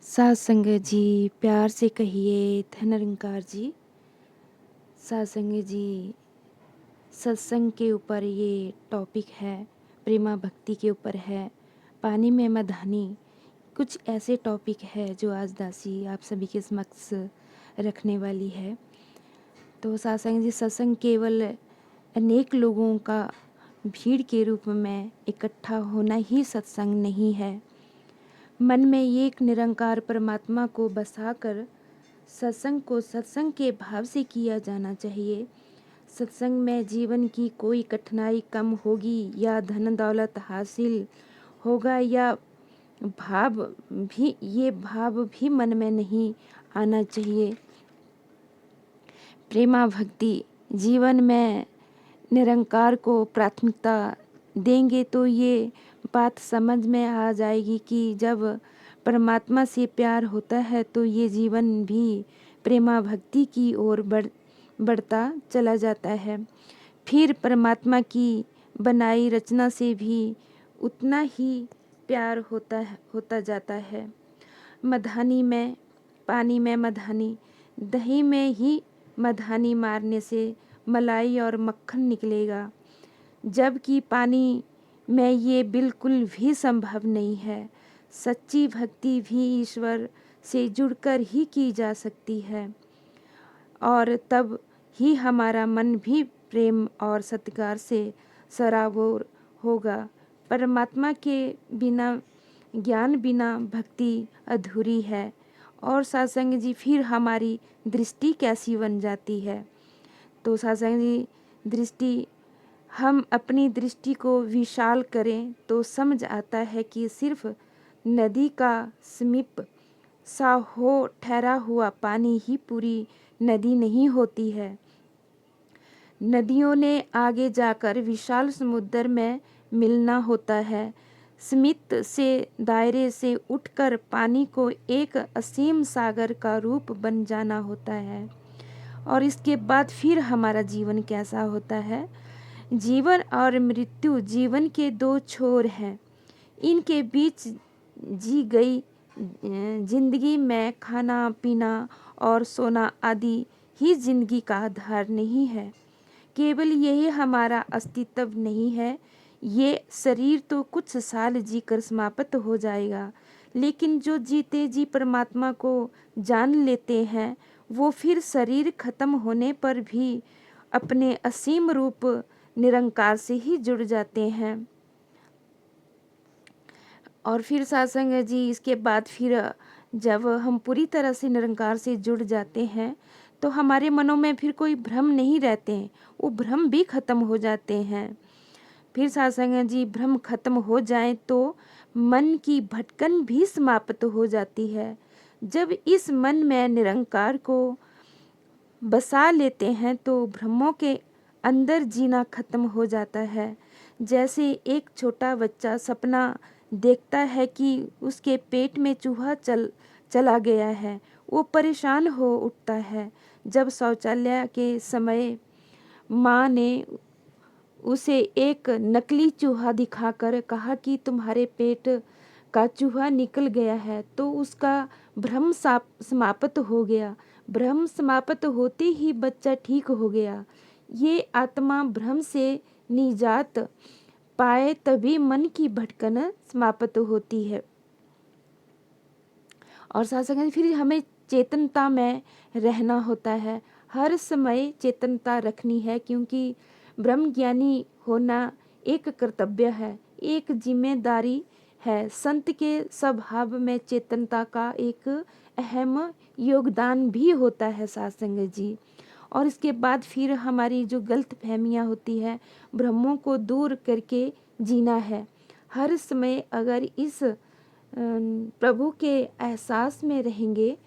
सासंग जी प्यार से कहिए धनरंकार जी। सासंग जी सत्संग के ऊपर ये टॉपिक है, प्रेमा भक्ति के ऊपर है, पानी में मधानी। कुछ ऐसे टॉपिक है जो आज दासी आप सभी के समक्ष रखने वाली है। तो सासंग जी सत्संग केवल अनेक लोगों का भीड़ के रूप में इकट्ठा होना ही सत्संग नहीं है। मन में एक निरंकार परमात्मा को बसाकर सत्संग को सत्संग के भाव से किया जाना चाहिए। सत्संग में जीवन की कोई कठिनाई कम होगी या धन दौलत हासिल होगा या भाव भी मन में नहीं आना चाहिए। प्रेमा भक्ति जीवन में निरंकार को प्राथमिकता देंगे तो ये बात समझ में आ जाएगी कि जब परमात्मा से प्यार होता है तो ये जीवन भी प्रेमा भक्ति की ओर बढ़ता चला जाता है। फिर परमात्मा की बनाई रचना से भी उतना ही प्यार होता जाता है। मधानी में पानी में मधानी, दही में ही मधानी मारने से मलाई और मक्खन निकलेगा, जबकि पानी में ये बिल्कुल भी संभव नहीं है। सच्ची भक्ति भी ईश्वर से जुड़कर ही की जा सकती है और तब ही हमारा मन भी प्रेम और सत्कार से सराबोर होगा। परमात्मा के बिना ज्ञान बिना भक्ति अधूरी है। और सासंग जी फिर हमारी दृष्टि कैसी बन जाती है? तो सासंग जी दृष्टि, हम अपनी दृष्टि को विशाल करें तो समझ आता है कि सिर्फ नदी का समीप सा हो ठहरा हुआ पानी ही पूरी नदी नहीं होती है। नदियों ने आगे जाकर विशाल समुद्र में मिलना होता है। सीमित से दायरे से उठकर पानी को एक असीम सागर का रूप बन जाना होता है। और इसके बाद फिर हमारा जीवन कैसा होता है? जीवन और मृत्यु जीवन के दो छोर हैं। इनके बीच जी गई जिंदगी में खाना पीना और सोना आदि ही जिंदगी का आधार नहीं है। केवल यही हमारा अस्तित्व नहीं है। ये शरीर तो कुछ साल जीकर समाप्त हो जाएगा, लेकिन जो जीते जी परमात्मा को जान लेते हैं वो फिर शरीर खत्म होने पर भी अपने असीम रूप निरंकार से ही जुड़ जाते हैं। और फिर सासंग जी इसके बाद फिर जब हम पूरी तरह से निरंकार से जुड़ जाते हैं तो हमारे मनों में फिर कोई भ्रम नहीं रहते हैं, वो भ्रम भी खत्म हो जाते हैं। फिर सासंग जी भ्रम खत्म हो जाए तो मन की भटकन भी समाप्त हो जाती है। जब इस मन में निरंकार को बसा लेते हैं तो भ्रमों के अंदर जीना खत्म हो जाता है। जैसे एक छोटा बच्चा सपना देखता है कि उसके पेट में चूहा चला गया है, वो परेशान हो उठता है। जब शौचालय के समय माँ ने उसे एक नकली चूहा दिखाकर कहा कि तुम्हारे पेट का चूहा निकल गया है, तो उसका भ्रम समाप्त हो गया। भ्रम समाप्त होते ही बच्चा ठीक हो गया। ये आत्मा भ्रम से निजात पाए तभी मन की भटकन समाप्त होती है। और साथ साथ फिर हमें चेतनता में रहना होता है, हर समय चेतनता रखनी है, क्योंकि ब्रह्म ज्ञानी होना एक कर्तव्य है, एक जिम्मेदारी है। संत के स्वभाव में चेतनता का एक अहम योगदान भी होता है सत्संग जी। और इसके बाद फिर हमारी जो गलत फहमियाँ होती है, भ्रमों को दूर करके जीना है। हर समय अगर इस प्रभु के एहसास में रहेंगे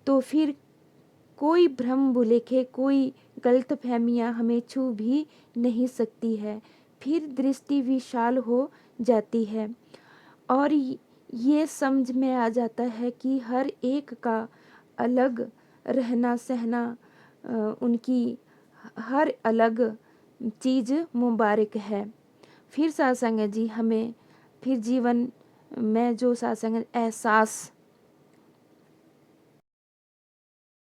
तो फिर कोई भ्रम भुलेखे, कोई गलत फहमियाँ हमें छू भी नहीं सकती है। फिर दृष्टि विशाल हो जाती है और ये समझ में आ जाता है कि हर एक का अलग रहना सहना, उनकी हर अलग चीज़ मुबारक है। फिर सत्संग जी हमें फिर जीवन में जो सत्संग एहसास